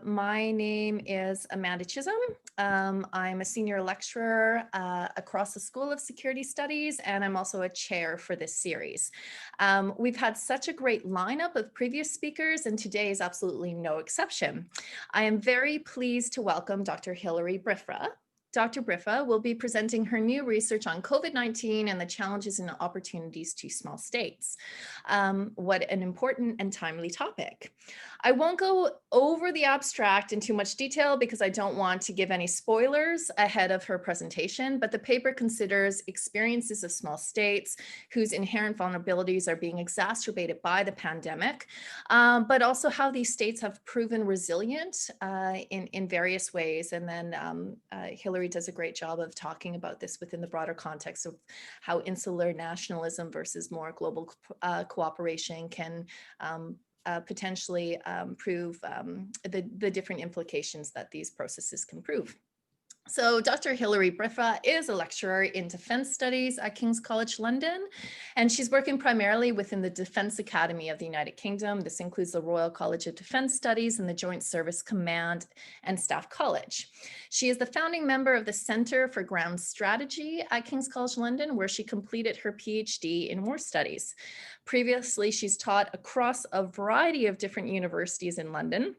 My name is Amanda Chisholm. I'm a senior lecturer across the School of Security Studies, and I'm also a chair for this series. We've had such a great lineup of previous speakers, and today is absolutely no exception. I am very pleased to welcome Dr. Hilary Briffa. Dr. Briffa will be presenting her new research on COVID-19 and the challenges and opportunities to small states. What an important and timely topic. I won't go over the abstract in too much detail because I don't want to give any spoilers ahead of her presentation, but the paper considers experiences of small states whose inherent vulnerabilities are being exacerbated by the pandemic, but also how these states have proven resilient in various ways. And then Hilary does a great job of talking about this within the broader context of how insular nationalism versus more global cooperation can potentially prove the different implications that these processes can prove. So Dr. Hilary Briffa is a lecturer in defense studies at King's College London, and she's working primarily within the Defense Academy of the United Kingdom. This includes the Royal College of Defense Studies and the Joint Service Command and Staff College. She is the founding member of the Center for Ground Strategy at King's College London, where she completed her PhD in war studies. Previously, she's taught across a variety of different universities in London,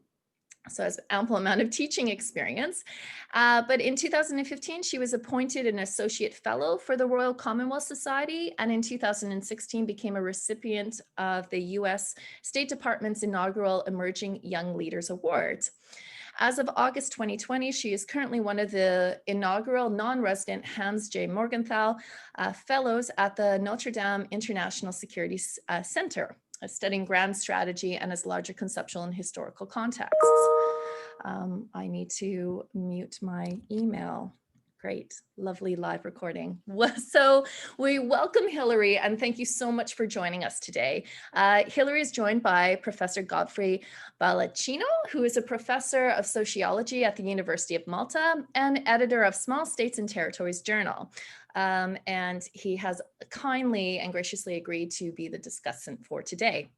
so has ample amount of teaching experience. But in 2015, she was appointed an associate fellow for the Royal Commonwealth Society, and in 2016 became a recipient of the US State Department's inaugural Emerging Young Leaders Award. As of August 2020, she is currently one of the inaugural non-resident Hans J. Morgenthau fellows at the Notre Dame International Security Center, studying grand strategy and its larger conceptual and historical contexts. I need to mute my email. Great, lovely live recording. So we welcome Hilary, and thank you so much for joining us today. Hilary is joined by Professor Godfrey Baldacchino, who is a professor of sociology at the University of Malta and editor of Small States and Territories Journal. And he has kindly and graciously agreed to be the discussant for today.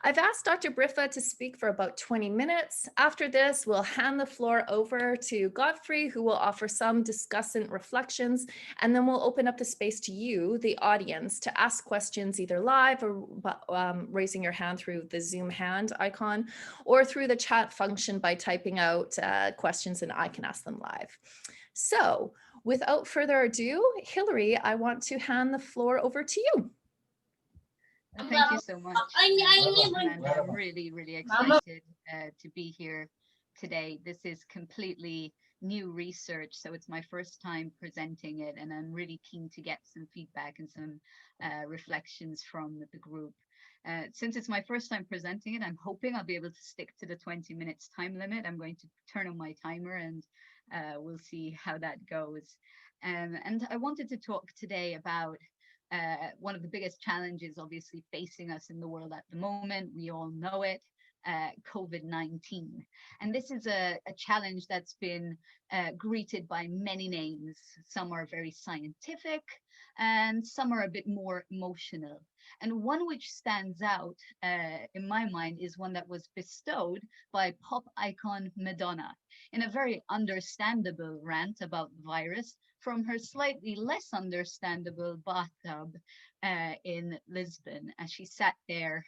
I've asked Dr. Briffa to speak for about 20 minutes. After this, we'll hand the floor over to Godfrey, who will offer some discussant reflections, and then we'll open up the space to you, the audience, to ask questions either live or raising your hand through the Zoom hand icon, or through the chat function by typing out questions and I can ask them live. So, without further ado, Hilary, I want to hand the floor over to you. Thank you so much, Amanda. I'm really, really excited to be here today. This is completely new research, so it's my first time presenting it, and I'm really keen to get some feedback and some reflections from the group. Since it's my first time presenting it, I'm hoping I'll be able to stick to the 20 minutes time limit. I'm going to turn on my timer and we'll see how that goes. And I wanted to talk today about one of the biggest challenges obviously facing us in the world at the moment. We all know it, COVID-19. And this is a challenge that's been greeted by many names. Some are very scientific and some are a bit more emotional. And one which stands out in my mind is one that was bestowed by pop icon Madonna in a very understandable rant about the virus from her slightly less understandable bathtub in Lisbon, as she sat there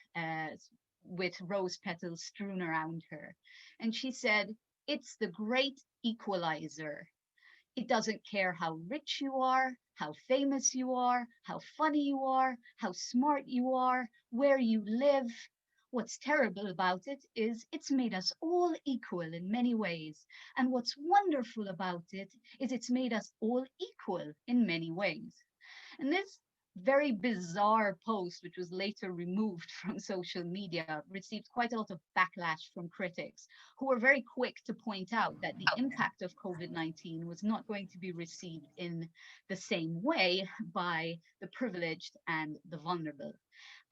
with rose petals strewn around her. And she said, "It's the great equalizer. It doesn't care how rich you are, how famous you are, how funny you are, how smart you are, where you live. What's terrible about it is it's made us all equal in many ways. And what's wonderful about it is it's made us all equal in many ways." And this very bizarre post, which was later removed from social media, received quite a lot of backlash from critics who were very quick to point out that the impact of COVID-19 was not going to be received in the same way by the privileged and the vulnerable.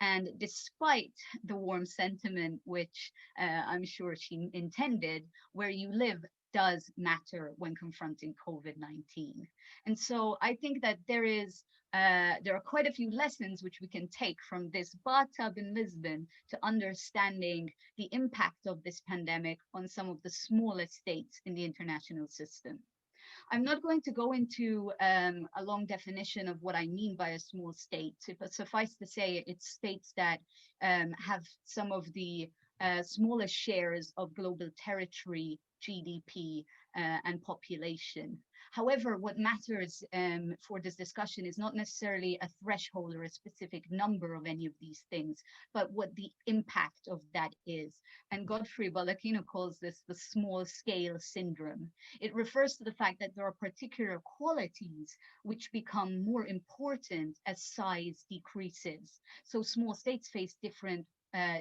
And despite the warm sentiment, which I'm sure she intended, where you live does matter when confronting COVID-19. And so I think that there are quite a few lessons which we can take from this bathtub in Lisbon to understanding the impact of this pandemic on some of the smallest states in the international system. I'm not going to go into a long definition of what I mean by a small state, but suffice to say, it's states that have some of the smallest shares of global territory, GDP, and population. However, what matters for this discussion is not necessarily a threshold or a specific number of any of these things, but what the impact of that is. And Godfrey Baldacchino calls this the small scale syndrome. It refers to the fact that there are particular qualities which become more important as size decreases. So small states face different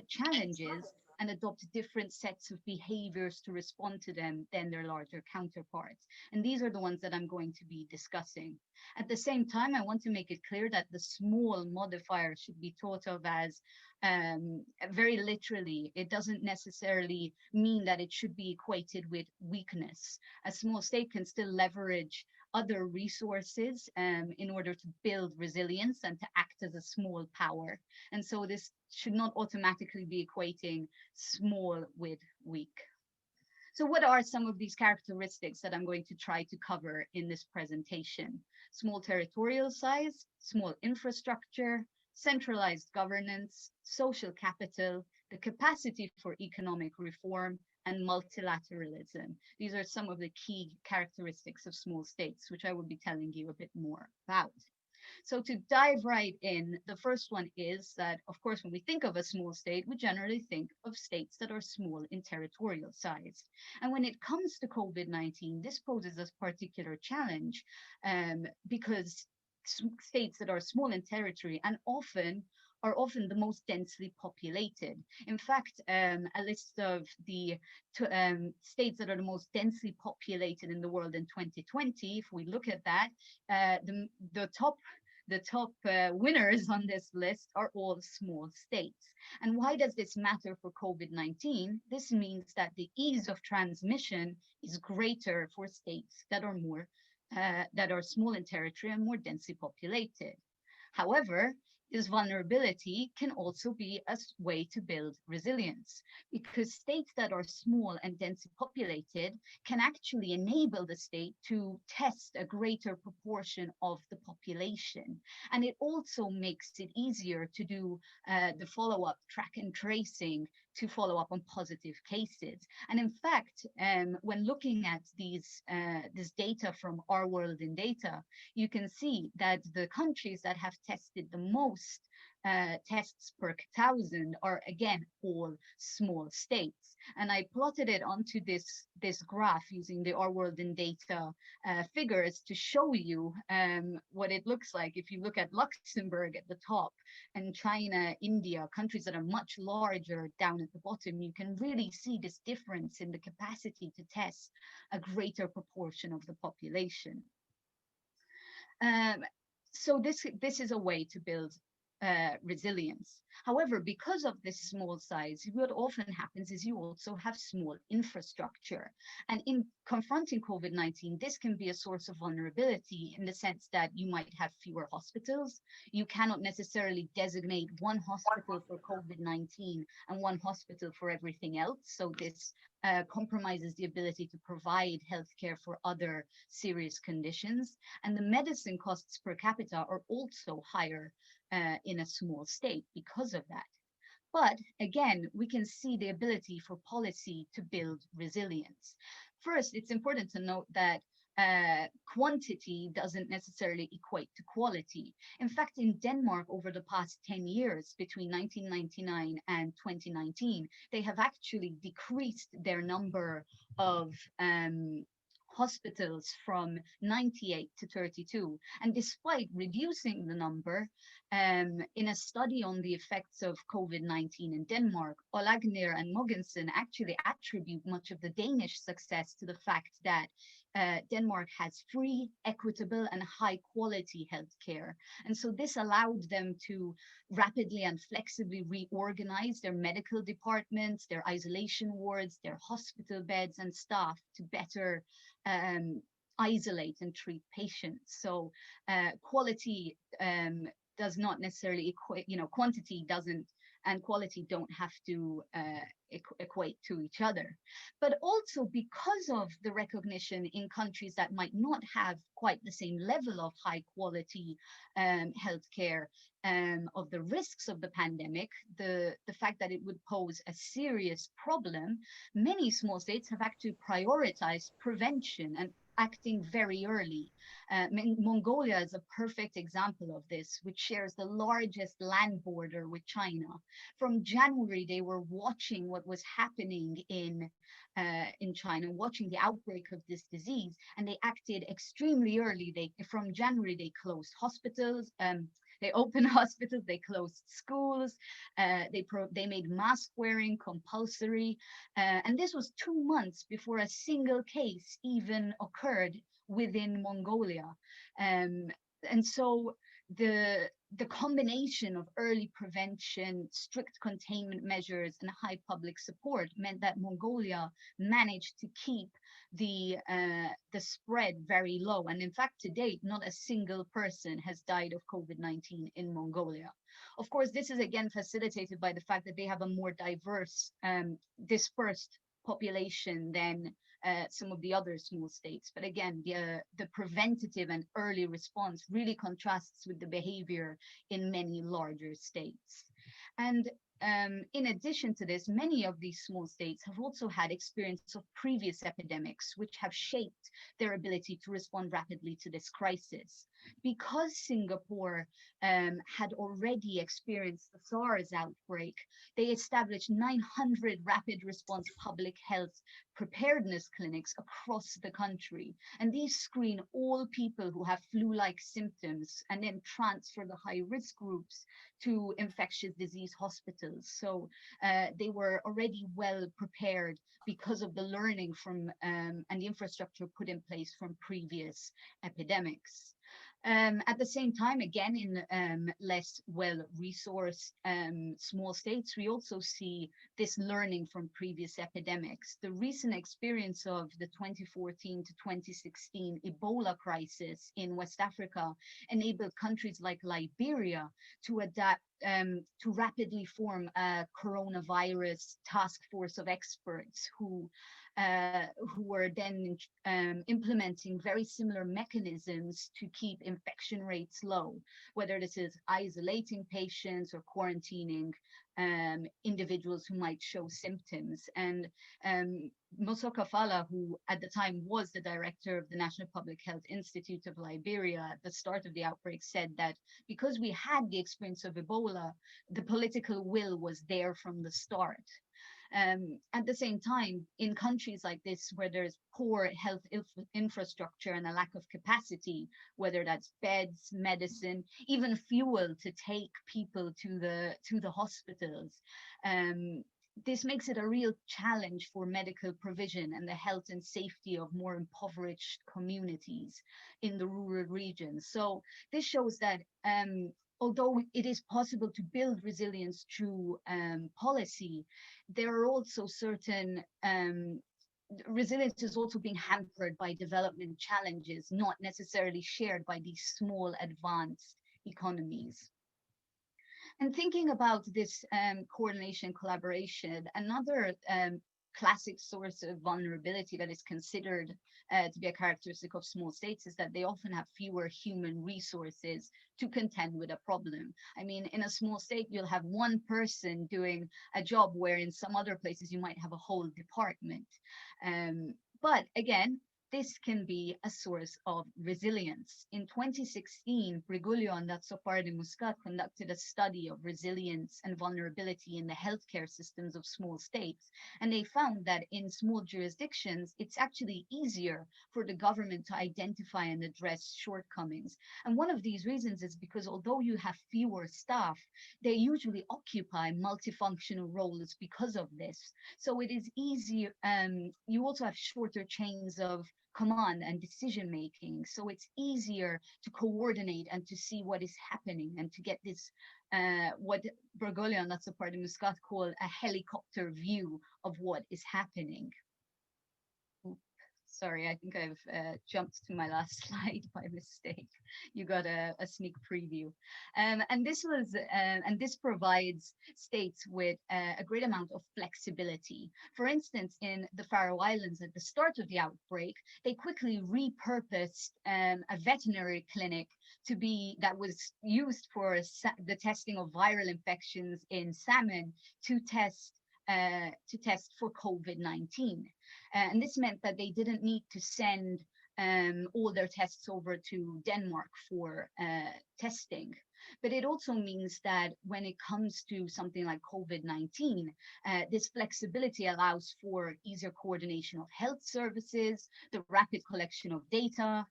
challenges and adopt different sets of behaviors to respond to them than their larger counterparts. And these are the ones that I'm going to be discussing. At the same time, I want to make it clear that the small modifier should be thought of as very literally. It doesn't necessarily mean that it should be equated with weakness. A small state can still leverage other resources in order to build resilience and to act as a small power. And so this should not automatically be equating small with weak. So what are some of these characteristics that I'm going to try to cover in this presentation? Small territorial size, small infrastructure, centralized governance, social capital, the capacity for economic reform, and multilateralism. These are some of the key characteristics of small states, which I will be telling you a bit more about. So to dive right in, the first one is that, of course, when we think of a small state, we generally think of states that are small in territorial size. And when it comes to COVID-19, this poses a particular challenge because states that are small in territory and are often the most densely populated. In fact, a list of the states that are the most densely populated in the world in 2020, if we look at that, the top winners on this list are all small states. And why does this matter for COVID-19? This means that the ease of transmission is greater for states that are small in territory and more densely populated. However, this vulnerability can also be a way to build resilience, because states that are small and densely populated can actually enable the state to test a greater proportion of the population. And it also makes it easier to do the follow-up, track and tracing, to follow up on positive cases. And in fact, when looking at this data from Our World in Data, you can see that the countries that have tested the most tests per 1,000 are again all small states. And I plotted it onto this graph using the Our World in Data figures to show you what it looks like if you look at Luxembourg at the top and China, India, countries that are much larger down at the bottom. You can really see this difference in the capacity to test a greater proportion of the population. So this is a way to build resilience. However, because of this small size, what often happens is you also have small infrastructure. And in confronting COVID-19, this can be a source of vulnerability in the sense that you might have fewer hospitals. You cannot necessarily designate one hospital for COVID-19 and one hospital for everything else. So this compromises the ability to provide healthcare for other serious conditions. And the medicine costs per capita are also higher in a small state because of that. But again, we can see the ability for policy to build resilience. First, it's important to note that quantity doesn't necessarily equate to quality. In fact, in Denmark, over the past 10 years, between 1999 and 2019, they have actually decreased their number of hospitals from 98 to 32. And despite reducing the number, in a study on the effects of COVID-19 in Denmark, Olagnir and Mogensen actually attribute much of the Danish success to the fact that Denmark has free, equitable, and high quality healthcare. And so this allowed them to rapidly and flexibly reorganize their medical departments, their isolation wards, their hospital beds and staff to better isolate and treat patients. So quality does not necessarily equate, quantity doesn't, and quality don't have to equate to each other. But also because of the recognition in countries that might not have quite the same level of high quality healthcare of the risks of the pandemic, the fact that it would pose a serious problem, many small states have actually prioritized prevention and acting very early. Mongolia is a perfect example of this, which shares the largest land border with China. From January, they were watching what was happening in China, watching the outbreak of this disease, and they acted extremely early. From January, they closed hospitals. They opened hospitals, they closed schools, they made mask wearing compulsory. And this was 2 months before a single case even occurred within Mongolia. And so the combination of early prevention, strict containment measures, and high public support meant that Mongolia managed to keep the spread very low. And in fact, to date, not a single person has died of COVID-19 in Mongolia. Of course, this is again facilitated by the fact that they have a more diverse, dispersed population than some of the other small states. But again, the preventative and early response really contrasts with the behavior in many larger states. And in addition to this, many of these small states have also had experience of previous epidemics, which have shaped their ability to respond rapidly to this crisis. Because Singapore had already experienced the SARS outbreak, they established 900 rapid response public health preparedness clinics across the country. And these screen all people who have flu-like symptoms and then transfer the high-risk groups to infectious disease hospitals. So they were already well prepared because of the learning from and the infrastructure put in place from previous epidemics. At the same time, again, in less well-resourced small states, we also see this learning from previous epidemics. The recent experience of the 2014 to 2016 Ebola crisis in West Africa enabled countries like Liberia to adapt, to rapidly form a coronavirus task force of experts who were then implementing very similar mechanisms to keep infection rates low, whether this is isolating patients or quarantining individuals who might show symptoms. And Mosoka Fala, who at the time was the director of the National Public Health Institute of Liberia at the start of the outbreak, said that because we had the experience of Ebola, the political will was there from the start. At the same time, in countries like this, where there's poor health infrastructure and a lack of capacity, whether that's beds, medicine, even fuel to take people to the hospitals, this makes it a real challenge for medical provision and the health and safety of more impoverished communities in the rural regions. So this shows that although it is possible to build resilience through policy, there are also certain resilience is also being hampered by development challenges, not necessarily shared by these small advanced economies. And thinking about this coordination collaboration, another classic source of vulnerability that is considered to be a characteristic of small states is that they often have fewer human resources to contend with a problem. I mean, in a small state, you'll have one person doing a job where in some other places you might have a whole department. But again, this can be a source of resilience. In 2016, Briguglio and Lazzopar de Muscat conducted a study of resilience and vulnerability in the healthcare systems of small states. And they found that in small jurisdictions, it's actually easier for the government to identify and address shortcomings. And one of these reasons is because although you have fewer staff, they usually occupy multifunctional roles because of this. So it is easier, you also have shorter chains of command and decision making. So it's easier to coordinate and to see what is happening and to get this, what Bergoglio and Lazzopar de Muscat call a helicopter view of what is happening. Sorry, I think I've jumped to my last slide by mistake. You got a sneak preview. And this provides states with a great amount of flexibility. For instance, in the Faroe Islands at the start of the outbreak, they quickly repurposed a veterinary clinic that was used for the testing of viral infections in salmon to test for COVID-19. And this meant that they didn't need to send all their tests over to Denmark for testing. But it also means that when it comes to something like COVID-19, this flexibility allows for easier coordination of health services, the rapid collection of data,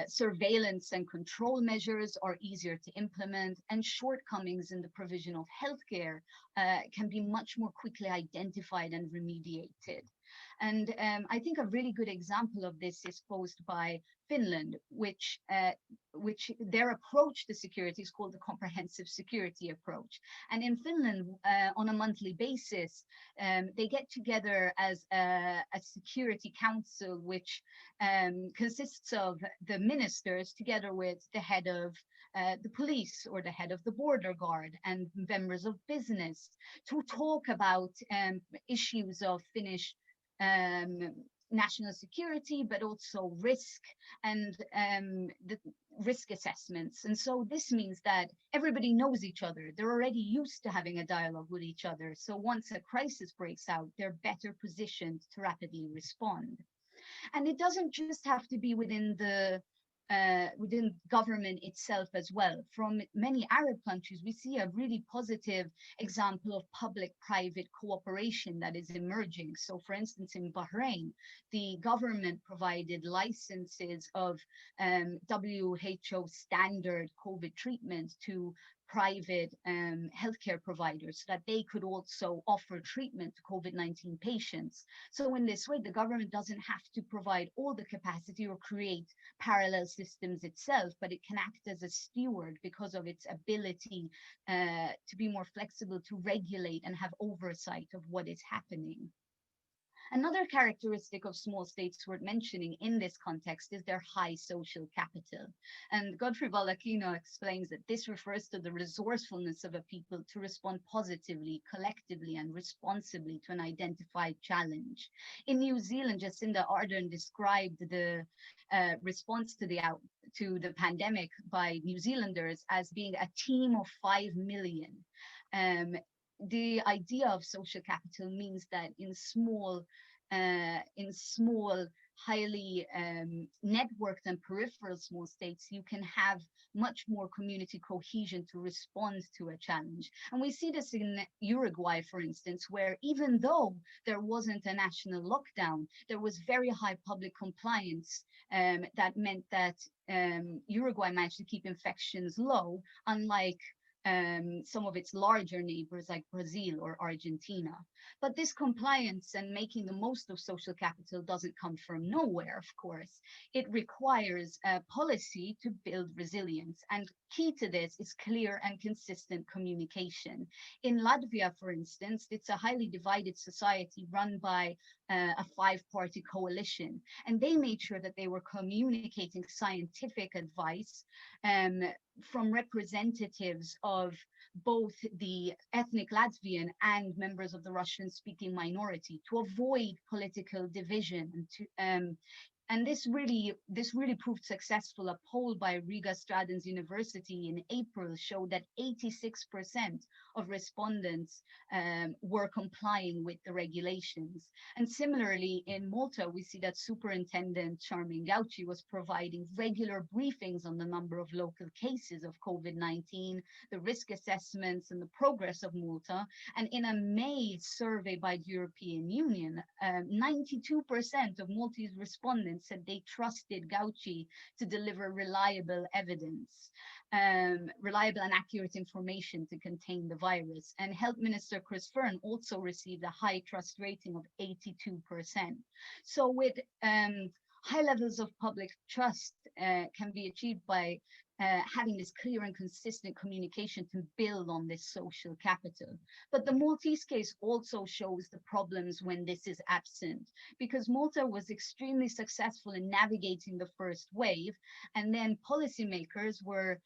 surveillance and control measures are easier to implement, and shortcomings in the provision of healthcare can be much more quickly identified and remediated. And I think a really good example of this is posed by Finland, which their approach to security is called the comprehensive security approach. And in Finland, on a monthly basis, they get together as a security council, which consists of the ministers together with the head of the police or the head of the border guard and members of business to talk about issues of Finnish national security, but also risk and the risk assessments. And so this means that everybody knows each other. They're already used to having a dialogue with each other. So once a crisis breaks out, they're better positioned to rapidly respond. And it doesn't just have to be within government itself as well. From many Arab countries, we see a really positive example of public-private cooperation that is emerging. So for instance, in Bahrain, the government provided licenses of WHO standard COVID treatment to private healthcare providers so that they could also offer treatment to COVID-19 patients. So in this way, the government doesn't have to provide all the capacity or create parallel systems itself, but it can act as a steward because of its ability to be more flexible, to regulate and have oversight of what is happening. Another characteristic of small states worth mentioning in this context is their high social capital. And Godfrey Baldacchino explains that this refers to the resourcefulness of a people to respond positively, collectively, and responsibly to an identified challenge. In New Zealand, Jacinda Ardern described the response to the pandemic by New Zealanders as being a team of 5 million. The idea of social capital means that in small, highly networked and peripheral small states, you can have much more community cohesion to respond to a challenge. And we see this in Uruguay, for instance, where even though there wasn't a national lockdown, there was very high public compliance that meant that Uruguay managed to keep infections low, unlike some of its larger neighbors like Brazil or Argentina. But this compliance and making the most of social capital doesn't come from nowhere, of course. It requires a policy to build resilience. And key to this is clear and consistent communication. In Latvia, for instance, it's a highly divided society run by a 5-party coalition. And they made sure that they were communicating scientific advice from representatives of both the ethnic Latvian and members of the Russian-speaking minority to avoid political division and to And this really proved successful. A poll by Riga Stradens University in April showed that 86% of respondents were complying with the regulations. And similarly, in Malta, we see that Superintendent Charmin Gauci was providing regular briefings on the number of local cases of COVID-19, the risk assessments, and the progress of Malta. And in a May survey by the European Union, 92% of Maltese respondents said they trusted Gauci to deliver reliable evidence, reliable and accurate information to contain the virus. And Health Minister Chris Fern also received a high trust rating of 82%. So with high levels of public trust can be achieved by having this clear and consistent communication to build on this social capital. But the Maltese case also shows the problems when this is absent, because Malta was extremely successful in navigating the first wave, and then policymakers were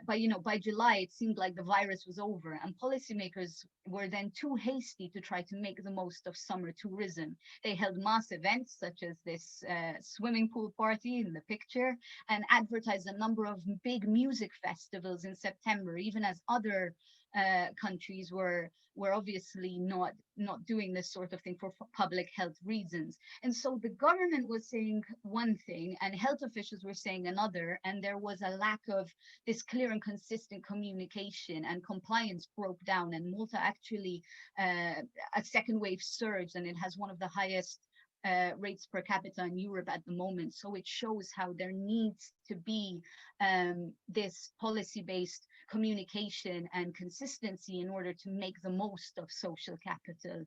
by July, it seemed like the virus was over, and policymakers were then too hasty to try to make the most of summer tourism. They held mass events such as this swimming pool party in the picture, and advertised a number of big music festivals in September, even as other countries were obviously not doing this sort of thing for public health reasons. And so the government was saying one thing and health officials were saying another, and there was a lack of this clear and consistent communication, and compliance broke down, and Malta actually a second wave surged, and it has one of the highest rates per capita in Europe at the moment. So it shows how there needs to be this policy-based communication and consistency in order to make the most of social capital.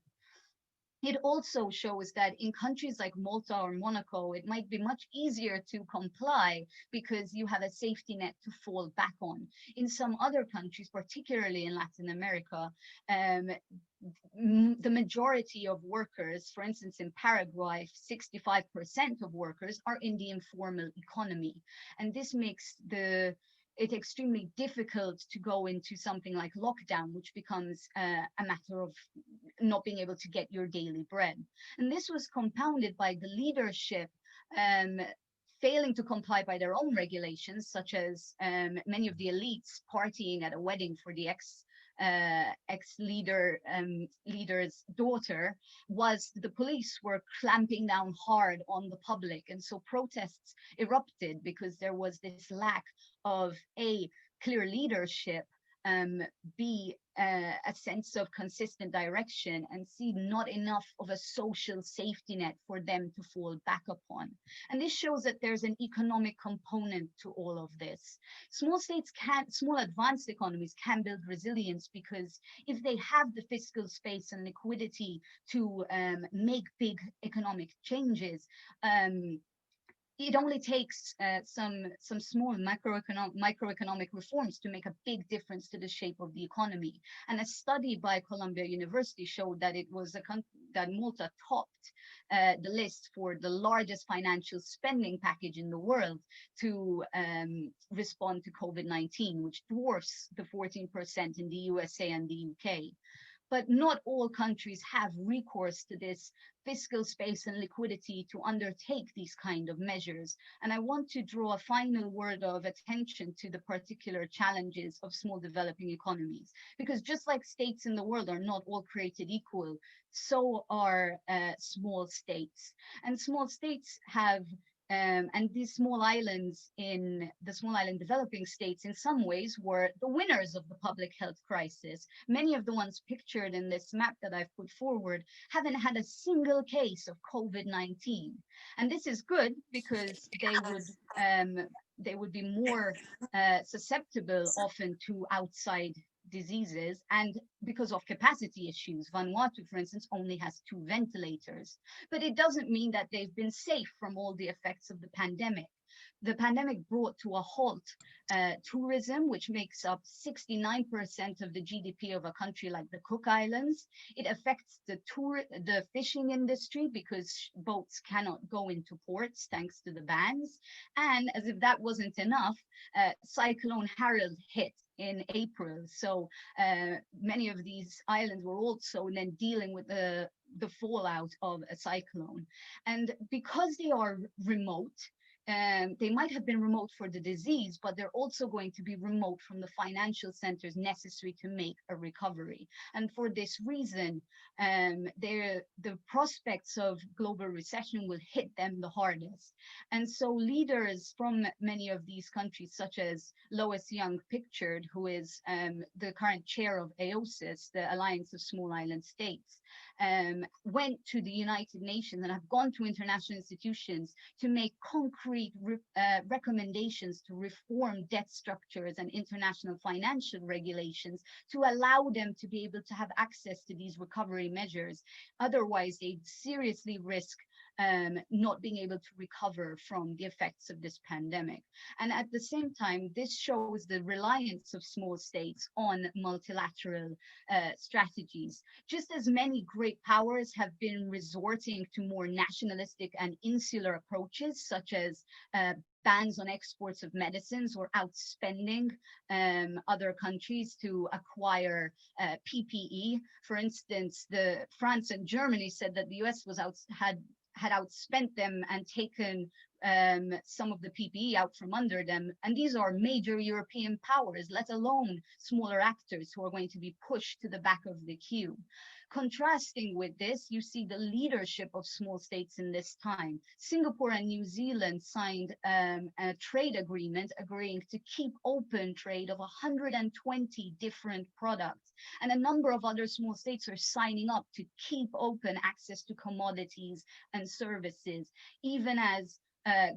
It also shows that in countries like Malta or Monaco, it might be much easier to comply because you have a safety net to fall back on. In some other countries, particularly in Latin America, the majority of workers, for instance, in Paraguay, 65% of workers are in the informal economy. And this makes it extremely difficult to go into something like lockdown, which becomes a matter of not being able to get your daily bread. And this was compounded by the leadership failing to comply by their own regulations, such as many of the elites partying at a wedding for the leader's daughter, was the police were clamping down hard on the public. And so protests erupted because there was this lack of A, clear leadership, B, a sense of consistent direction, and C, not enough of a social safety net for them to fall back upon. And this shows that there's an economic component to all of this. Small advanced economies can build resilience because if they have the fiscal space and liquidity to make big economic changes, it only takes some small microeconomic reforms to make a big difference to the shape of the economy. And a study by Columbia University showed that that Malta topped the list for the largest financial spending package in the world to respond to COVID-19, which dwarfs the 14% in the USA and the UK. But not all countries have recourse to this fiscal space and liquidity to undertake these kind of measures. And I want to draw a final word of attention to the particular challenges of small developing economies, because just like states in the world are not all created equal, so are small states. And small states have and these small islands in the small island developing states in some ways were the winners of the public health crisis. Many of the ones pictured in this map that I've put forward haven't had a single case of COVID-19. And this is good because they would be more susceptible often to outside diseases, and because of capacity issues. Vanuatu, for instance, only has 2 ventilators, but it doesn't mean that they've been safe from all the effects of the pandemic. The pandemic brought to a halt tourism, which makes up 69% of the GDP of a country like the Cook Islands. It affects the fishing industry because boats cannot go into ports thanks to the bans. And as if that wasn't enough, Cyclone Harold hit in April. So many of these islands were also then dealing with the the fallout of a cyclone. And because they are remote, they might have been remote for the disease, but they're also going to be remote from the financial centers necessary to make a recovery. And for this reason, the prospects of global recession will hit them the hardest. And so leaders from many of these countries, such as Lois Young Pictured, who is the current chair of AOSIS, the Alliance of Small Island States, went to the United Nations and have gone to international institutions to make concrete recommendations to reform debt structures and international financial regulations to allow them to be able to have access to these recovery measures. Otherwise, they seriously risk not being able to recover from the effects of this pandemic. And at the same time, this shows the reliance of small states on multilateral strategies. Just as many great powers have been resorting to more nationalistic and insular approaches, such as bans on exports of medicines or outspending other countries to acquire PPE. For instance, France and Germany said that the US was had outspent them and taken some of the PPE out from under them. And these are major European powers, let alone smaller actors who are going to be pushed to the back of the queue. Contrasting with this, you see the leadership of small states in this time. Singapore and New Zealand signed a trade agreement agreeing to keep open trade of 120 different products. And a number of other small states are signing up to keep open access to commodities and services, even as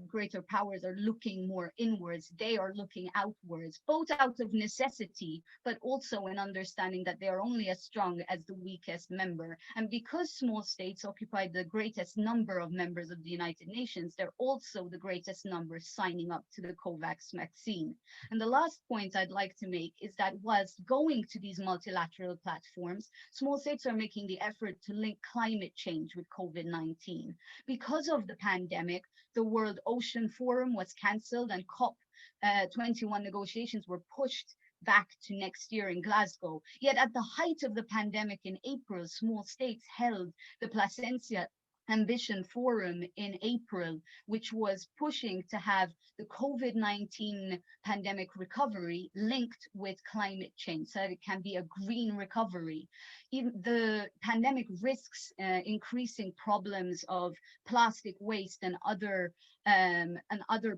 greater powers are looking more inwards. They are looking outwards, both out of necessity, but also in understanding that they are only as strong as the weakest member. And because small states occupy the greatest number of members of the United Nations, they're also the greatest number signing up to the COVAX vaccine. And the last point I'd like to make is that whilst going to these multilateral platforms, small states are making the effort to link climate change with COVID-19. Because of the pandemic, the World Ocean Forum was cancelled and COP21 negotiations were pushed back to next year in Glasgow. Yet at the height of the pandemic in April, small states held the Placencia Ambition Forum in April, which was pushing to have the COVID-19 pandemic recovery linked with climate change so that it can be a green recovery. Even the pandemic risks increasing problems of plastic waste and other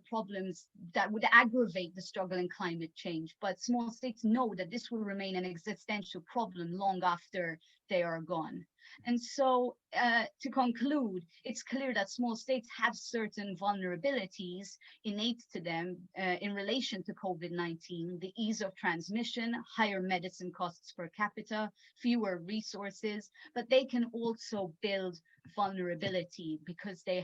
problems that would aggravate the struggle in climate change. But small states know that this will remain an existential problem long after they are gone. And so to conclude, it's clear that small states have certain vulnerabilities innate to them in relation to COVID-19, the ease of transmission, higher medicine costs per capita, fewer resources, but they can also build vulnerability because they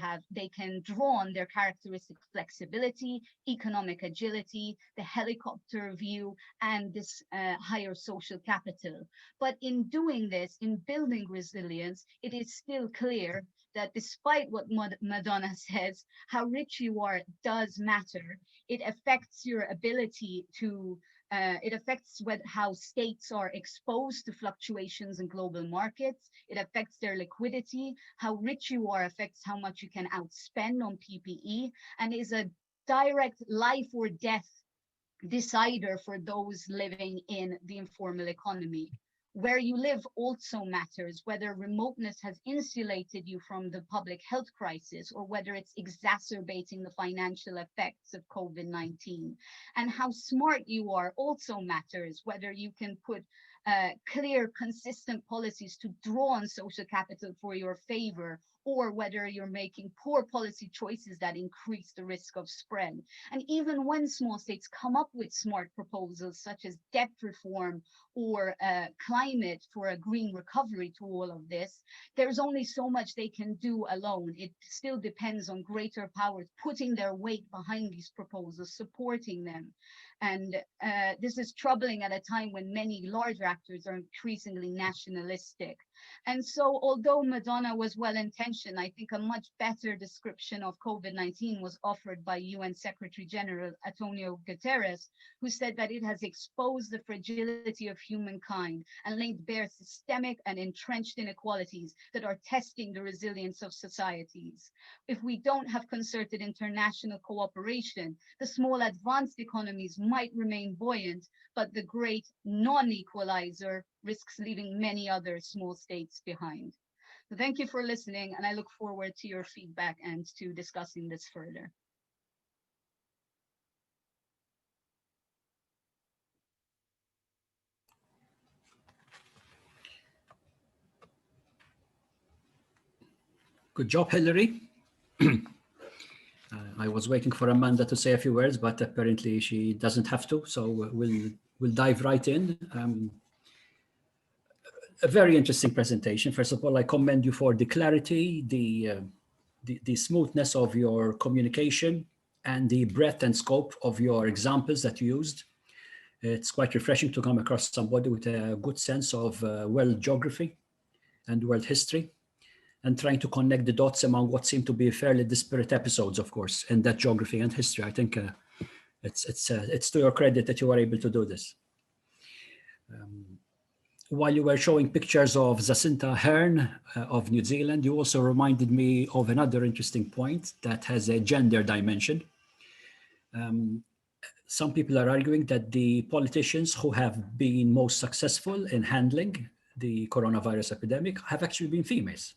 can draw on their characteristic flexibility, economic agility, the helicopter view, and this higher social capital. But in doing this, in building resilience, it is still clear that despite what Madonna says, how rich you are does matter. It affects your ability to it affects how states are exposed to fluctuations in global markets. It affects their liquidity. How rich you are affects how much you can outspend on PPE, and is a direct life or death decider for those living in the informal economy. Where you live also matters, whether remoteness has insulated you from the public health crisis or whether it's exacerbating the financial effects of COVID-19. And how smart you are also matters, whether you can put clear, consistent policies to draw on social capital for your favor, or whether you're making poor policy choices that increase the risk of spread. And even when small states come up with smart proposals such as debt reform or climate for a green recovery to all of this, there's only so much they can do alone. It still depends on greater powers putting their weight behind these proposals, supporting them. And this is troubling at a time when many larger actors are increasingly nationalistic. And so, although Madonna was well-intentioned, I think a much better description of COVID-19 was offered by UN Secretary General Antonio Guterres, who said that it has exposed the fragility of humankind and laid bare systemic and entrenched inequalities that are testing the resilience of societies. If we don't have concerted international cooperation, the small advanced economies might remain buoyant, but the great non-equalizer risks leaving many other small states behind. So thank you for listening, and I look forward to your feedback and to discussing this further. Good job, Hilary. I was waiting for Amanda to say a few words, but apparently she doesn't have to, so we'll dive right in. A very interesting presentation. First of all, I commend you for the clarity, the smoothness of your communication, and the breadth and scope of your examples that you used. It's quite refreshing to come across somebody with a good sense of world geography and world history, and trying to connect the dots among what seem to be fairly disparate episodes, of course, in that geography and history. I think it's to your credit that you were able to do this. While you were showing pictures of Jacinta Ardern of New Zealand, you also reminded me of another interesting point that has a gender dimension. Some people are arguing that the politicians who have been most successful in handling the coronavirus epidemic have actually been females.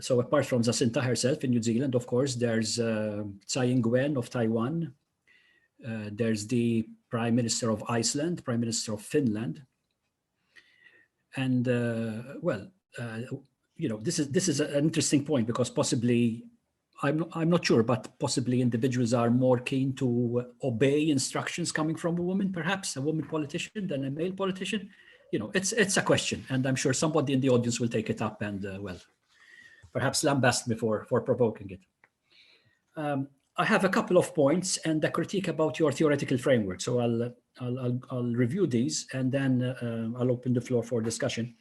So apart from Jacinta herself in New Zealand, of course, there's Tsai Ing-wen of Taiwan. There's the Prime Minister of Iceland, Prime Minister of Finland. And you know, this is an interesting point, because possibly, I'm not sure, but possibly individuals are more keen to obey instructions coming from a woman, perhaps a woman politician, than a male politician. You know, it's a question, and I'm sure somebody in the audience will take it up and well, perhaps lambast me for provoking it. I have a couple of points and a critique about your theoretical framework. So I'll review these, and then I'll open the floor for discussion.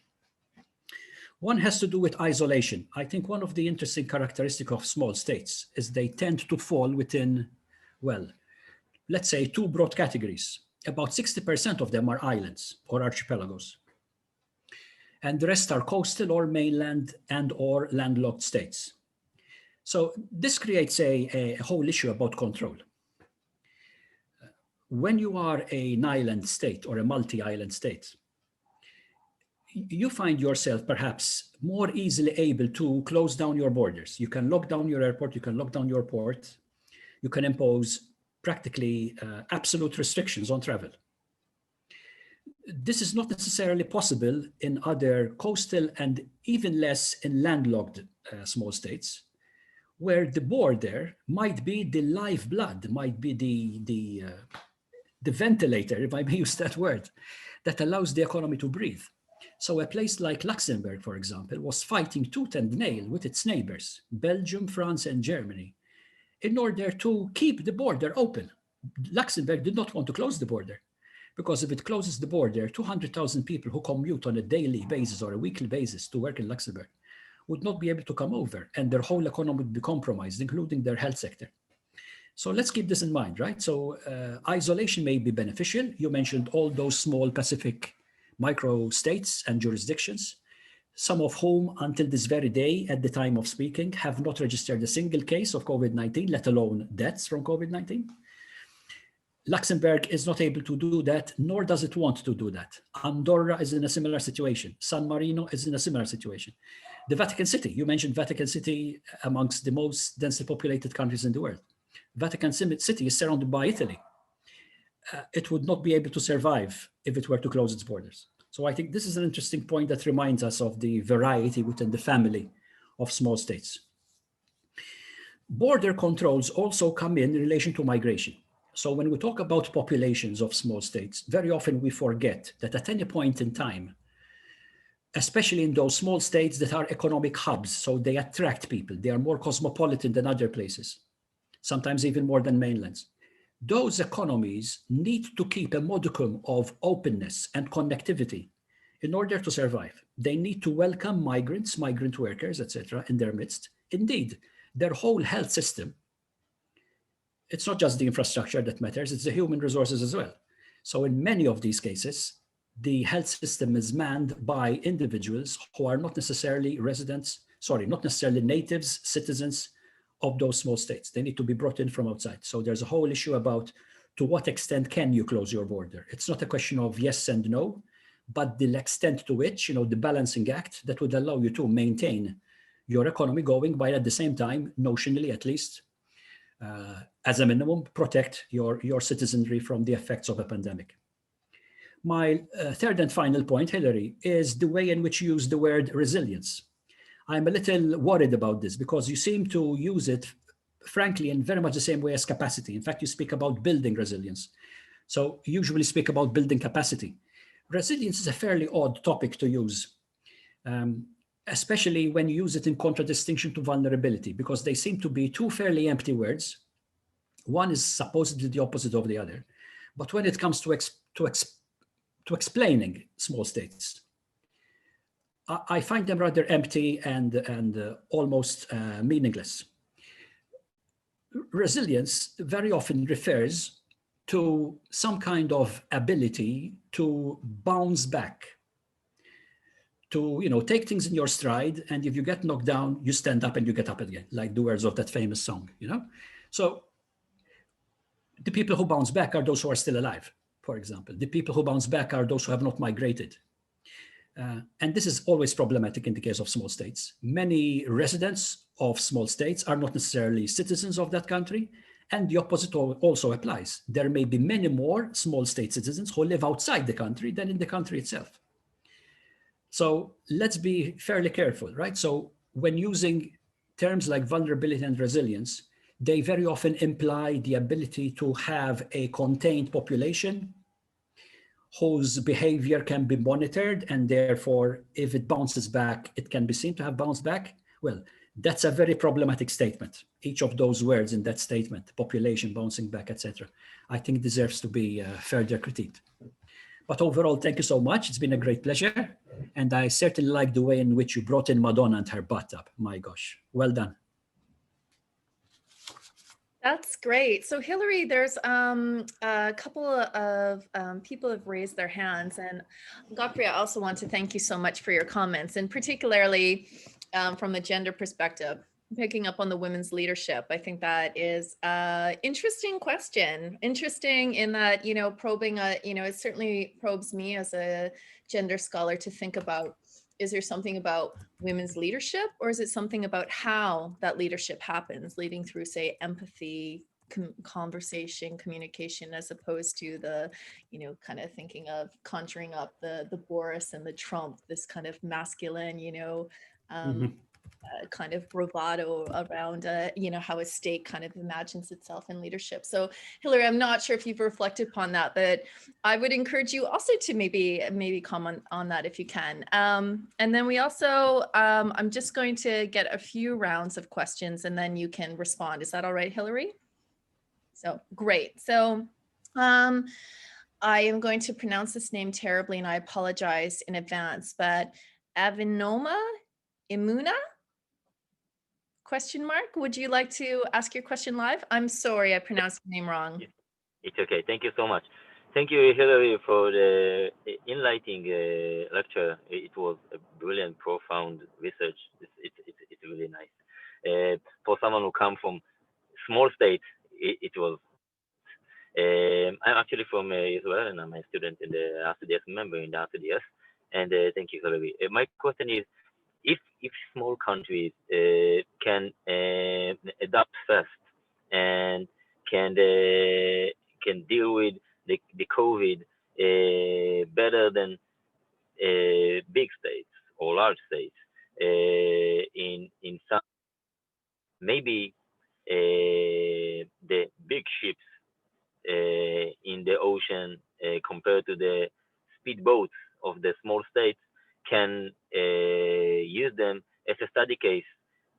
One has to do with isolation. I think one of the interesting characteristics of small states is they tend to fall within, well, let's say 2 broad categories. About 60% of them are islands or archipelagos, and the rest are coastal or mainland and or landlocked states. So this creates a whole issue about control. When you are an island state or a multi-island state, you find yourself perhaps more easily able to close down your borders. You can lock down your airport, you can lock down your port, you can impose practically absolute restrictions on travel. This is not necessarily possible in other coastal and even less in landlocked small states, where the border might be the lifeblood, might be the ventilator, if I may use that word, that allows the economy to breathe. So a place like Luxembourg, for example, was fighting tooth and nail with its neighbors, Belgium, France, and Germany, in order to keep the border open. Luxembourg did not want to close the border, because if it closes the border, 200,000 people who commute on a daily basis or a weekly basis to work in Luxembourg would not be able to come over, and their whole economy would be compromised, including their health sector. So let's keep this in mind, right? So isolation may be beneficial. You mentioned all those small Pacific micro states and jurisdictions, some of whom until this very day, at the time of speaking, have not registered a single case of COVID-19, let alone deaths from COVID-19. Luxembourg is not able to do that, nor does it want to do that. Andorra is in a similar situation. San Marino is in a similar situation. The Vatican City, you mentioned Vatican City amongst the most densely populated countries in the world. Vatican City is surrounded by Italy. It would not be able to survive if it were to close its borders. So I think this is an interesting point that reminds us of the variety within the family of small states. Border controls also come in relation to migration. So when we talk about populations of small states, very often we forget that at any point in time, especially in those small states that are economic hubs, so they attract people, they are more cosmopolitan than other places, sometimes even more than mainlands. Those economies need to keep a modicum of openness and connectivity in order to survive. They need to welcome migrants, migrant workers, etc., in their midst. Indeed, their whole health system, it's not just the infrastructure that matters, it's the human resources as well. So in many of these cases, the health system is manned by individuals who are not necessarily not necessarily natives, citizens of those small states. They need to be brought in from outside. So there's a whole issue about to what extent can you close your border? It's not a question of yes and no, but the extent to which, the balancing act that would allow you to maintain your economy going, while at the same time, notionally at least, as a minimum, protect your citizenry from the effects of a pandemic. My third and final point, Hilary, is the way in which you use the word resilience. I'm a little worried about this because you seem to use it, frankly, in very much the same way as capacity. In fact, you speak about building resilience. So you usually speak about building capacity. Resilience is a fairly odd topic to use, especially when you use it in contradistinction to vulnerability, because they seem to be two fairly empty words. One is supposedly the opposite of the other. But when it comes to explaining small states, I find them rather empty and almost meaningless. Resilience very often refers to some kind of ability to bounce back, to take things in your stride, and if you get knocked down, you stand up and you get up again, like the words of that famous song. So the people who bounce back are those who are still alive, for example. The people who bounce back are those who have not migrated. And this is always problematic in the case of small states. Many residents of small states are not necessarily citizens of that country, and the opposite also applies. There may be many more small state citizens who live outside the country than in the country itself. So let's be fairly careful, right? So when using terms like vulnerability and resilience, they very often imply the ability to have a contained population whose behavior can be monitored, and therefore, if it bounces back, it can be seen to have bounced back. Well, that's a very problematic statement. Each of those words in that statement, population bouncing back, etc., I think deserves to be further critiqued. But overall, thank you so much. It's been a great pleasure. And I certainly like the way in which you brought in Madonna and her butt up. My gosh, well done. That's great. So Hilary, there's a couple of people have raised their hands, and Godfrey, I also want to thank you so much for your comments, and particularly from a gender perspective, picking up on the women's leadership. I think that is an interesting question. Interesting in that, probing, it certainly probes me as a gender scholar to think about, is there something about women's leadership, or is it something about how that leadership happens, leading through, say, empathy, conversation, communication, as opposed to the, kind of thinking of conjuring up the Boris and the Trump, this kind of masculine, kind of bravado around, how a state kind of imagines itself in leadership. So Hilary, I'm not sure if you've reflected upon that, but I would encourage you also to maybe comment on that if you can. And then we also, I'm just going to get a few rounds of questions and then you can respond. Is that all right, Hilary? So great. So I am going to pronounce this name terribly and I apologize in advance, but Avinoma Imuna? Question mark. Would you like to ask your question live? I'm sorry, I pronounced your name wrong. It's okay. Thank you so much. Thank you, Hilary, for the enlightening lecture. It was a brilliant, profound research. It's really nice. For someone who comes from small states, it was. I'm actually from Israel, and I'm a student in the RCDS, member in the RCDS. And thank you, Hilary. My question is, if small countries can adapt fast and can deal with the COVID better than big states or large states, in some, maybe the big ships in the ocean compared to the speedboats of the small states can use them as a study case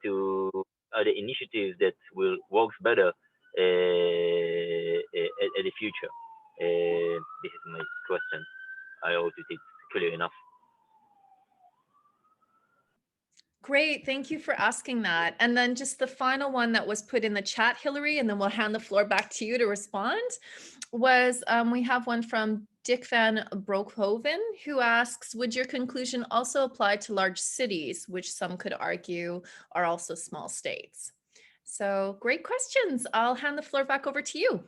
to other initiatives that will work better at the future. This is my question. I hope it is clear enough. Great. Thank you for asking that. And then just the final one that was put in the chat, Hilary, and then we'll hand the floor back to you to respond, was we have one from Dick van Broekhoven, who asks, would your conclusion also apply to large cities, which some could argue are also small states? So great questions. I'll hand the floor back over to you.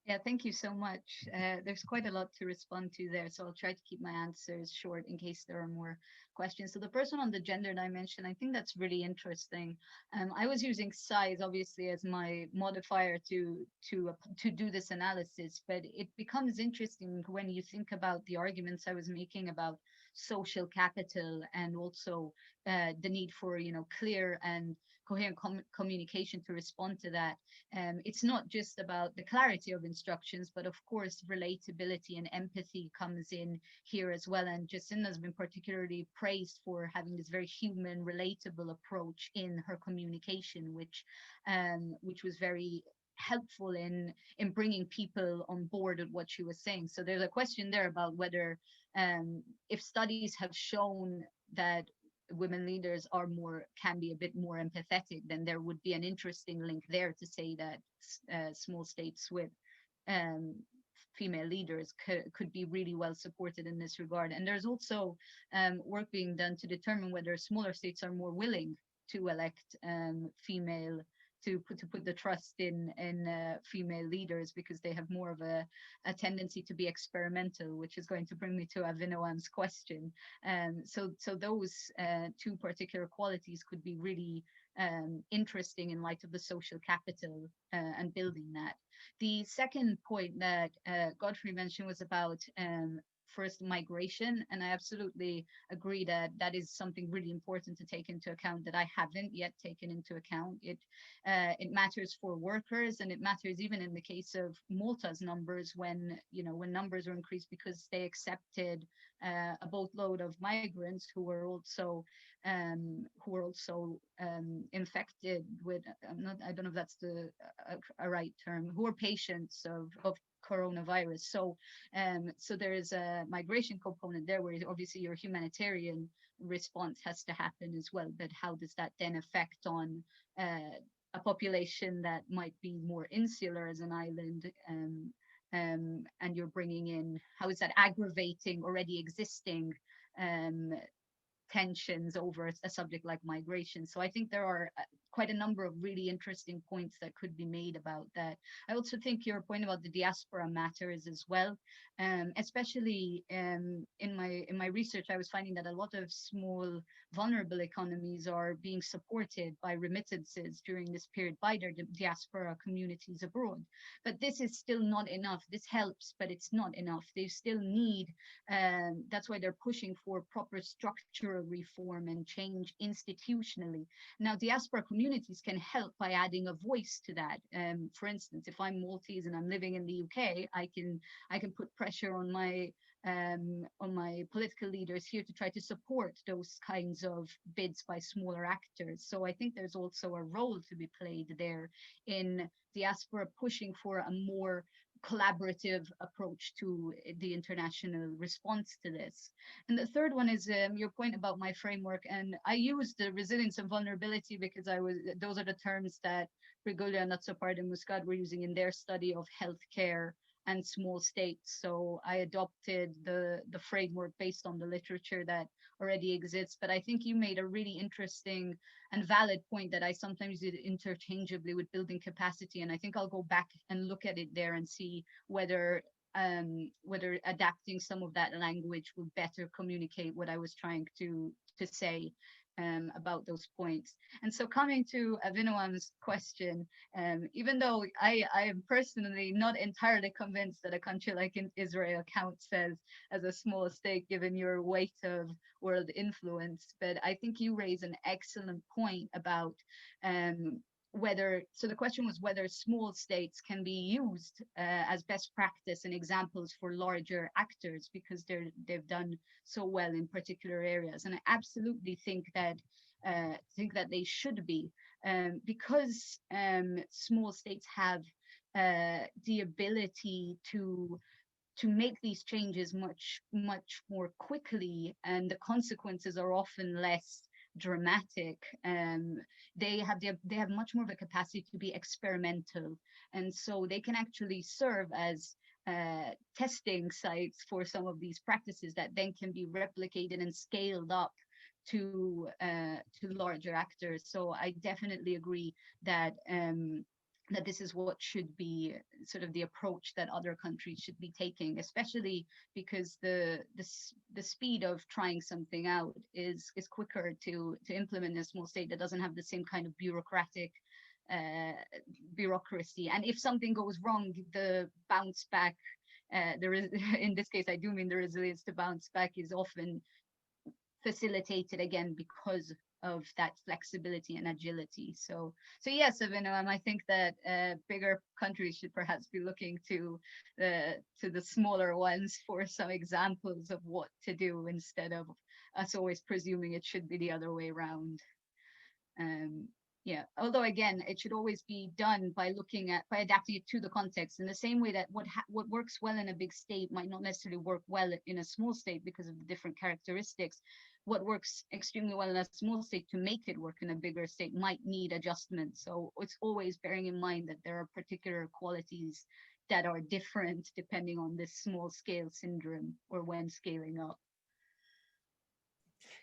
Yeah, thank you so much. There's quite a lot to respond to there, so I'll try to keep my answers short in case there are more questions. So the first one on the gender dimension, I think that's really interesting. I was using size obviously as my modifier to do this analysis, but it becomes interesting when you think about the arguments I was making about social capital and also the need for clear and coherent communication to respond to that. It's not just about the clarity of instructions, but of course, relatability and empathy comes in here as well. And Jacinda has been particularly praised for having this very human, relatable approach in her communication, which was very helpful in bringing people on board with what she was saying. So there's a question there about whether if studies have shown that women leaders can be a bit more empathetic, then there would be an interesting link there to say that small states with female leaders could be really well supported in this regard. And there's also work being done to determine whether smaller states are more willing to elect female to put the trust in female leaders, because they have more of a tendency to be experimental, which is going to bring me to Avinoam's question. So those two particular qualities could be really interesting in light of the social capital and building that. The second point that Godfrey mentioned was about first migration, and I absolutely agree that that is something really important to take into account that I haven't yet taken into account. It matters for workers, and it matters even in the case of Malta's numbers when numbers were increased because they accepted a boatload of migrants who were also infected with I don't know if that's a right term, who are patients of coronavirus. So there is a migration component there where obviously your humanitarian response has to happen as well, but how does that then affect on a population that might be more insular as an island, and you're bringing in, how is that aggravating already existing tensions over a subject like migration? So I think there are quite a number of really interesting points that could be made about that. I also think your point about the diaspora matters as well, especially in my research. I was finding that a lot of small vulnerable economies are being supported by remittances during this period by their diaspora communities abroad. But this is still not enough. This helps, but it's not enough. They still need, that's why they're pushing for proper structural reform and change institutionally. Now, diaspora communities can help by adding a voice to that. For instance, if I'm Maltese and I'm living in the UK, I can put pressure on my political leaders here to try to support those kinds of bids by smaller actors. So I think there's also a role to be played there in diaspora pushing for a more collaborative approach to the international response to this. And the third one is your point about my framework. And I use the resilience and vulnerability because those are the terms that Brigulia, Natsopard, and Muscat were using in their study of healthcare and small states. So I adopted the framework based on the literature that already exists. But I think you made a really interesting and valid point that I sometimes did interchangeably with building capacity. And I think I'll go back and look at it there and see whether adapting some of that language will better communicate what I was trying to say about those points. And so coming to Avinoam's question, even though I am personally not entirely convinced that a country like Israel counts as a small state given your weight of world influence, but I think you raise an excellent point about so the question was whether small states can be used as best practice and examples for larger actors because they've done so well in particular areas. And I absolutely think that they should be, because small states have the ability to to make these changes much more quickly, and the consequences are often less dramatic. They have much more of a capacity to be experimental, and so they can actually serve as testing sites for some of these practices that then can be replicated and scaled up to larger actors. So I definitely agree that that this is what should be sort of the approach that other countries should be taking, especially because the speed of trying something out is quicker to implement in a small state that doesn't have the same kind of bureaucracy. And if something goes wrong, the bounce back, there is in this case I do mean the resilience to bounce back is often facilitated again because of that flexibility and agility. So yes, Avinaam, I think that bigger countries should perhaps be looking to the smaller ones for some examples of what to do, instead of us always presuming it should be the other way around. Yeah, although again, it should always be done by adapting it to the context, in the same way that what works well in a big state might not necessarily work well in a small state because of the different characteristics. What works extremely well in a small state to make it work in a bigger state might need adjustment. So it's always bearing in mind that there are particular qualities that are different depending on this small scale syndrome or when scaling up.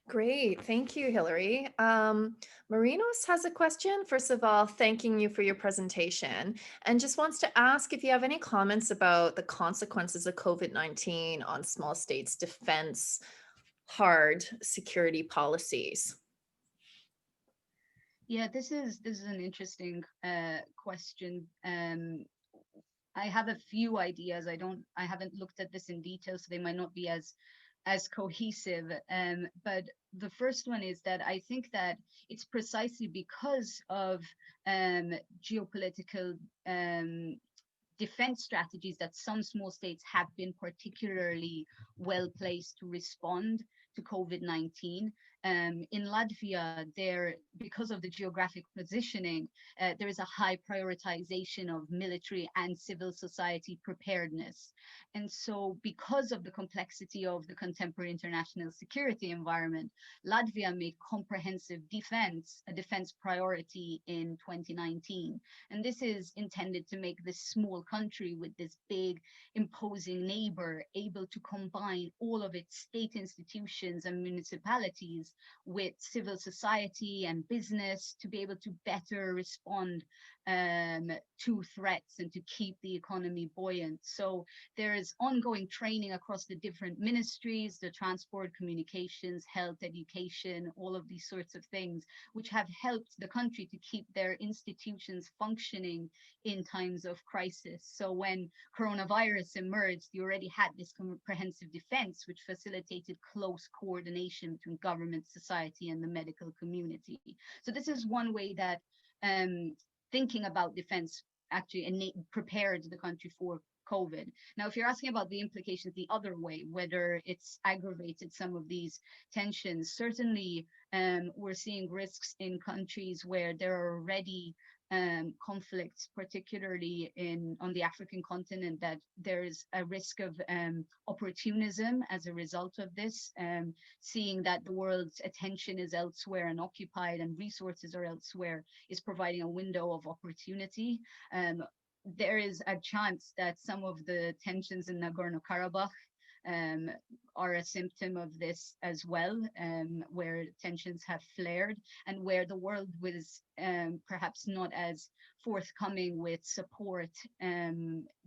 Great. Thank you, Hilary. Marinos has a question. First of all, thanking you for your presentation, and just wants to ask if you have any comments about the consequences of COVID-19 on small states' defense, hard security policies. Yeah, this is an interesting question. I have a few ideas. I haven't looked at this in detail, so they might not be as cohesive. But the first one is that I think that it's precisely because of geopolitical defense strategies that some small states have been particularly well placed to respond to COVID-19. In Latvia, because of the geographic positioning, there is a high prioritization of military and civil society preparedness. And so because of the complexity of the contemporary international security environment, Latvia made comprehensive defense a defense priority in 2019. And this is intended to make this small country with this big imposing neighbor able to combine all of its state institutions and municipalities with civil society and business to be able to better respond to threats and to keep the economy buoyant. So there is ongoing training across the different ministries, the transport, communications, health, education, all of these sorts of things, which have helped the country to keep their institutions functioning in times of crisis. So when coronavirus emerged, you already had this comprehensive defense, which facilitated close coordination between government, society, and the medical community. So this is one way that thinking about defense actually prepared the country for COVID. Now, if you're asking about the implications the other way, whether it's aggravated some of these tensions, certainly we're seeing risks in countries where there are already conflicts, particularly on the African continent, that there is a risk of opportunism as a result of this, seeing that the world's attention is elsewhere and occupied and resources are elsewhere, is providing a window of opportunity. There is a chance that some of the tensions in Nagorno-Karabakh are a symptom of this as well, where tensions have flared and where the world was perhaps not as forthcoming with support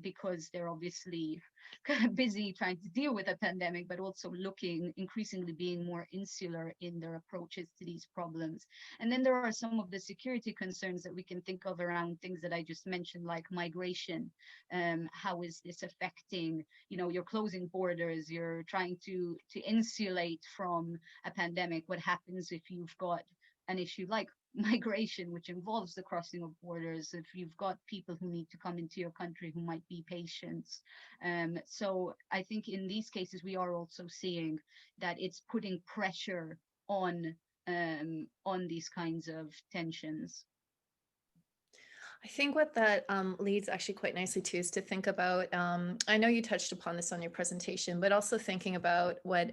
because they're obviously busy trying to deal with a pandemic, but also increasingly being more insular in their approaches to these problems. And then there are some of the security concerns that we can think of around things that I just mentioned, like migration. How is this affecting, you're closing borders, you're trying to insulate from a pandemic. What happens if you've got an issue like migration, which involves the crossing of borders, if you've got people who need to come into your country who might be patients? So I think in these cases, we are also seeing that it's putting pressure on these kinds of tensions. I think what that leads actually quite nicely to is to think about, I know you touched upon this on your presentation, but also thinking about what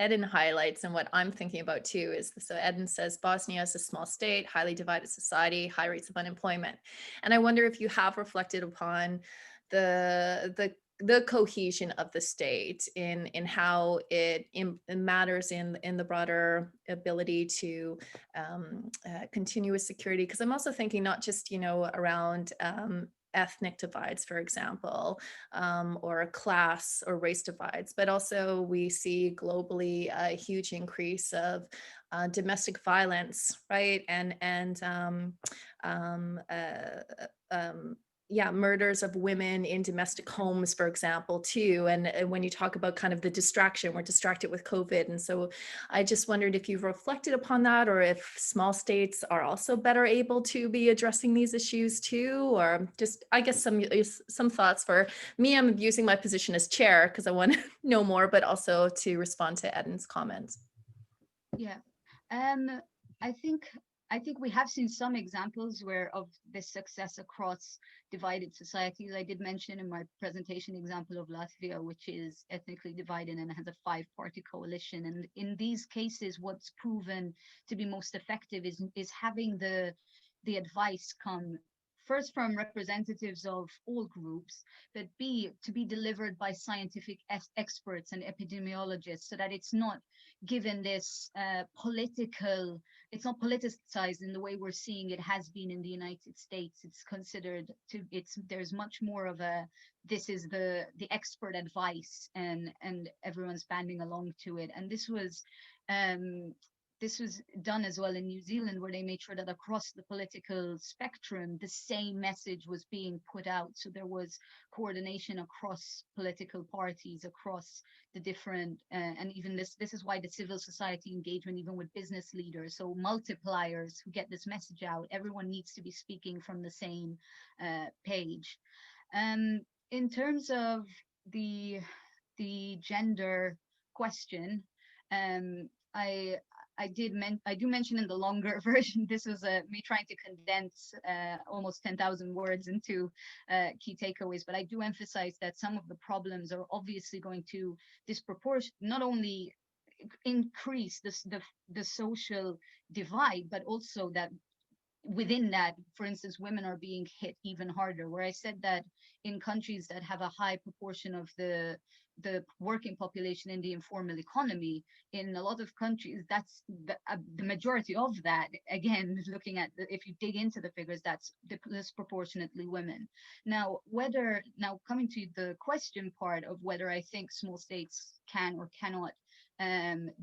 Eden highlights and what I'm thinking about too is, so Eden says Bosnia is a small state, highly divided society, high rates of unemployment. And I wonder if you have reflected upon the cohesion of the state in how it matters in the broader ability to continue with security. Because I'm also thinking not just, around ethnic divides, for example, or class or race divides, but also we see globally a huge increase of domestic violence, right? And yeah, murders of women in domestic homes, for example, too. And when you talk about kind of the distraction, we're distracted with COVID. And so I just wondered if you've reflected upon that, or if small states are also better able to be addressing these issues too, or just, I guess, some thoughts. For me, I'm using my position as chair because I want to know more, but also to respond to Eden's comments. Yeah, I think we have seen some examples where of this success across divided societies. I did mention in my presentation example of Latvia, which is ethnically divided and has a 5-party coalition. And in these cases, what's proven to be most effective is having the advice come first from representatives of all groups, but B, to be delivered by scientific experts and epidemiologists, so that it's not given this it's not politicized in the way we're seeing it has been in the United States. It's considered there's much more of this is the expert advice, and everyone's banding along to it. And this was done as well in New Zealand, where they made sure that across the political spectrum, the same message was being put out. So there was coordination across political parties, across the different, and even this is why the civil society engagement, even with business leaders, so multipliers who get this message out, everyone needs to be speaking from the same page. In terms of the gender question, I do mention in the longer version, this was me trying to condense almost 10,000 words into key takeaways, but I do emphasize that some of the problems are obviously going to not only increase the social divide, but also that within that, for instance, women are being hit even harder, where I said that in countries that have a high proportion of the working population in the informal economy, in a lot of countries, that's the majority of that. Again, looking at if you dig into the figures, that's disproportionately women. Now, coming to the question part of whether I think small states can or cannot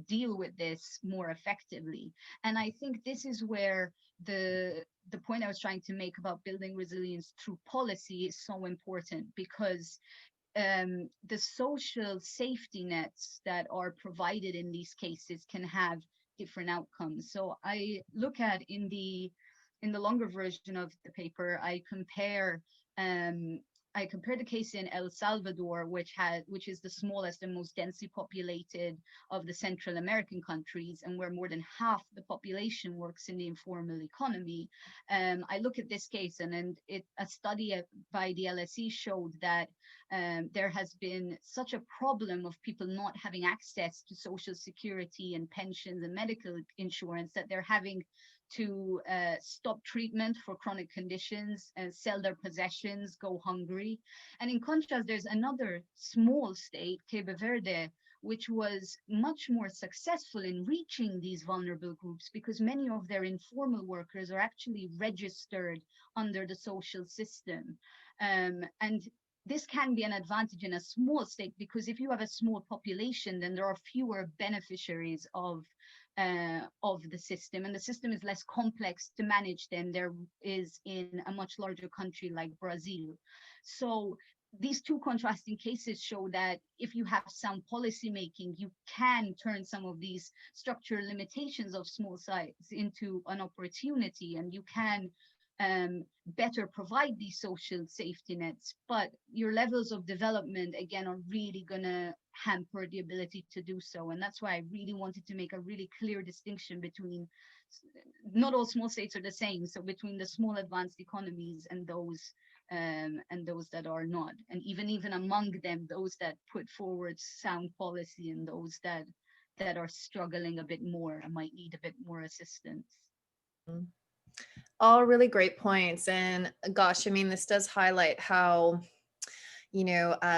deal with this more effectively. And I think this is where the point I was trying to make about building resilience through policy is so important, because the social safety nets that are provided in these cases can have different outcomes. So I look at in the longer version of the paper, I compare the case in El Salvador, which is the smallest and most densely populated of the Central American countries, and where more than half the population works in the informal economy. I look at this case, and a study by the LSE showed that there has been such a problem of people not having access to social security and pensions and medical insurance that they're having to stop treatment for chronic conditions and sell their possessions, go hungry. And in contrast, there's another small state, Cape Verde, which was much more successful in reaching these vulnerable groups, because many of their informal workers are actually registered under the social system. And this can be an advantage in a small state, because if you have a small population, then there are fewer beneficiaries of the system, and the system is less complex to manage than there is in a much larger country like Brazil. So these two contrasting cases show that if you have sound policy making, you can turn some of these structural limitations of small size into an opportunity, and you can better provide these social safety nets. But your levels of development, again, are really going to hamper the ability to do so. And that's why I really wanted to make a really clear distinction between not all small states are the same. So between the small advanced economies and those that are not, and even among them, those that put forward sound policy and those that are struggling a bit more and might need a bit more assistance. All really great points. And gosh, I mean, this does highlight how,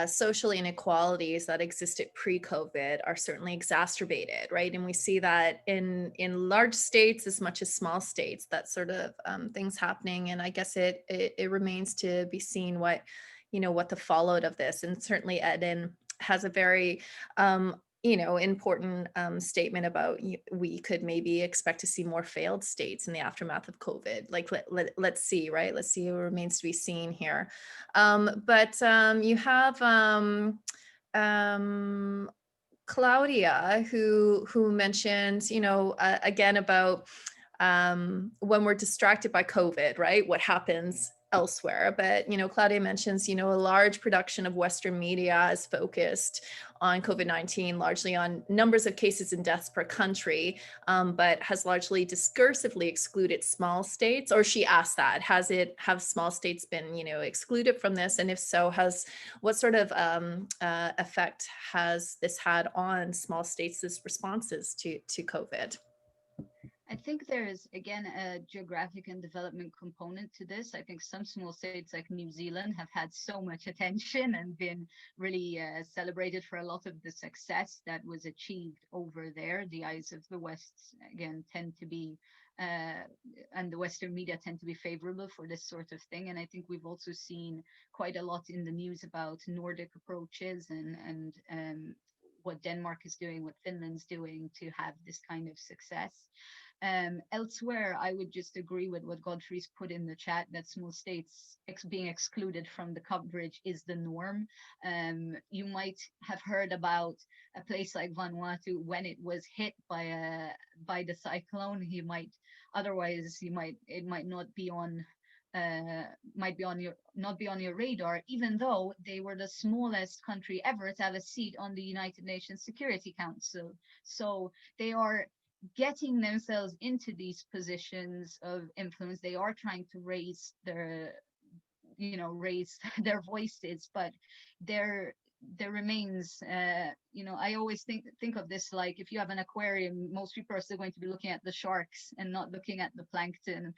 social inequalities that existed pre-COVID are certainly exacerbated, right? And we see that in large states as much as small states, that sort of things happening. And I guess it remains to be seen what the fallout of this. And certainly Eden has a very important statement about we could maybe expect to see more failed states in the aftermath of COVID. Like let's see, right? Let's see. It remains to be seen here. But you have Claudia who mentioned, again about when we're distracted by COVID, right? What happens elsewhere? But, Claudia mentions, a large production of Western media is focused on COVID-19, largely on numbers of cases and deaths per country, but has largely discursively excluded small states. Or she asked that, have small states been, excluded from this? And if so, what sort of effect has this had on small states' responses to COVID? I think there is, again, a geographic and development component to this. I think some small states like New Zealand have had so much attention and been really celebrated for a lot of the success that was achieved over there. The eyes of the West, again, tend to be, and the Western media tend to be favorable for this sort of thing. And I think we've also seen quite a lot in the news about Nordic approaches and what Denmark is doing, what Finland's doing to have this kind of success. Elsewhere, I would just agree with what Godfrey's put in the chat, that small states being excluded from the coverage is the norm. You might have heard about a place like Vanuatu when it was hit by the cyclone. It might not be on not be on your radar, even though they were the smallest country ever to have a seat on the United Nations Security Council. So they are getting themselves into these positions of influence. They are trying to raise their voices, but there remains, I always think of this like, if you have an aquarium, most people are still going to be looking at the sharks and not looking at the plankton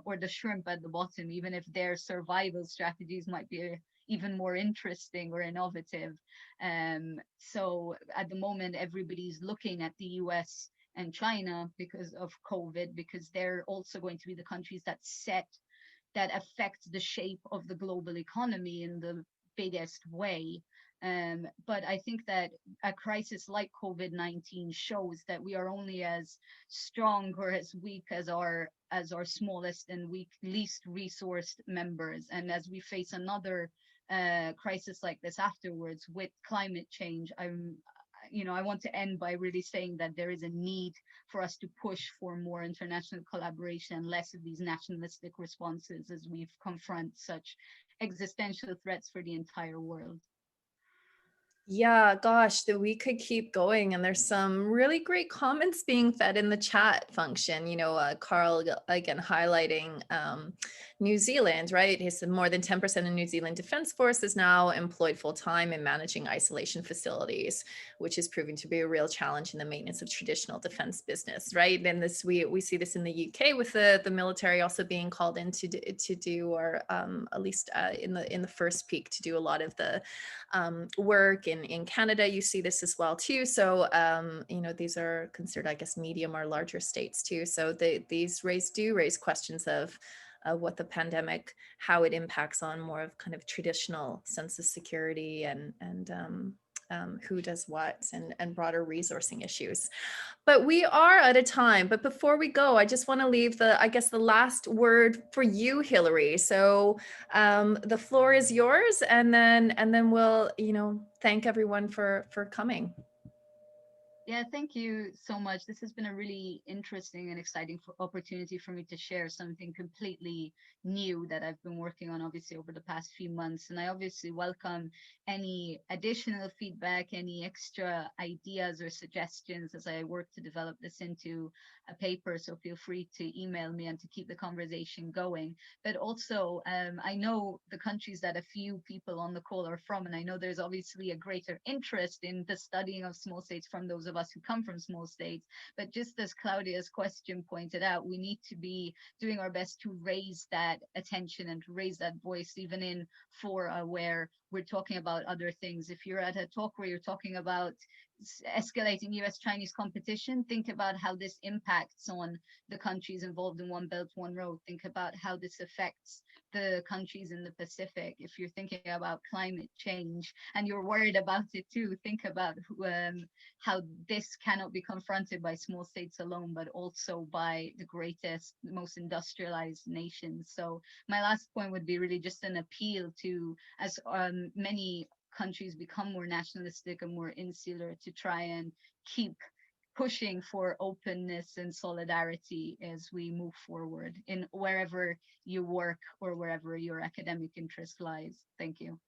or the shrimp at the bottom, even if their survival strategies might be even more interesting or innovative. So at the moment, everybody's looking at the US and China because of COVID, because they're also going to be the countries that affect the shape of the global economy in the biggest way. But I think that a crisis like COVID-19 shows that we are only as strong or as weak as our smallest and least resourced members. And as we face another crisis like this afterwards with climate change, I want to end by really saying that there is a need for us to push for more international collaboration, less of these nationalistic responses as we confront such existential threats for the entire world. Yeah, gosh, that we could keep going. And there's some really great comments being fed in the chat function. Carl, again, highlighting New Zealand, right? He said more than 10% of New Zealand Defense Force is now employed full-time in managing isolation facilities, which is proving to be a real challenge in the maintenance of traditional defense business, right? And this we see this in the UK with the military also being called in to do, or at least in the first peak, to do a lot of the work. In Canada, you see this as well too. So, these are considered, I guess, medium or larger states too. So these do raise questions of what the pandemic, how it impacts on more of kind of traditional sense of security and who does what, and broader resourcing issues. But we are out of time. But before we go, I just want to leave the last word for you, Hilary. So the floor is yours, and then we'll, thank everyone for coming. Yeah, thank you so much. This has been a really interesting and exciting opportunity for me to share something completely new that I've been working on, obviously, over the past few months. And I obviously welcome any additional feedback, any extra ideas or suggestions as I work to develop this into a paper. So feel free to email me and to keep the conversation going. But also, I know the countries that a few people on the call are from, and I know there's obviously a greater interest in the studying of small states from those of us who come from small states. But just as Claudia's question pointed out, we need to be doing our best to raise that attention and to raise that voice, even in fora where we're talking about other things. If you're at a talk where you're talking about escalating US-Chinese competition, think about how this impacts on the countries involved in One Belt, One Road. Think about how this affects the countries in the Pacific. If you're thinking about climate change and you're worried about it too, think about how this cannot be confronted by small states alone, but also by the greatest, most industrialized nations. So my last point would be really just an appeal to, as many countries become more nationalistic and more insular, to try and keep pushing for openness and solidarity as we move forward in wherever you work or wherever your academic interest lies. Thank you.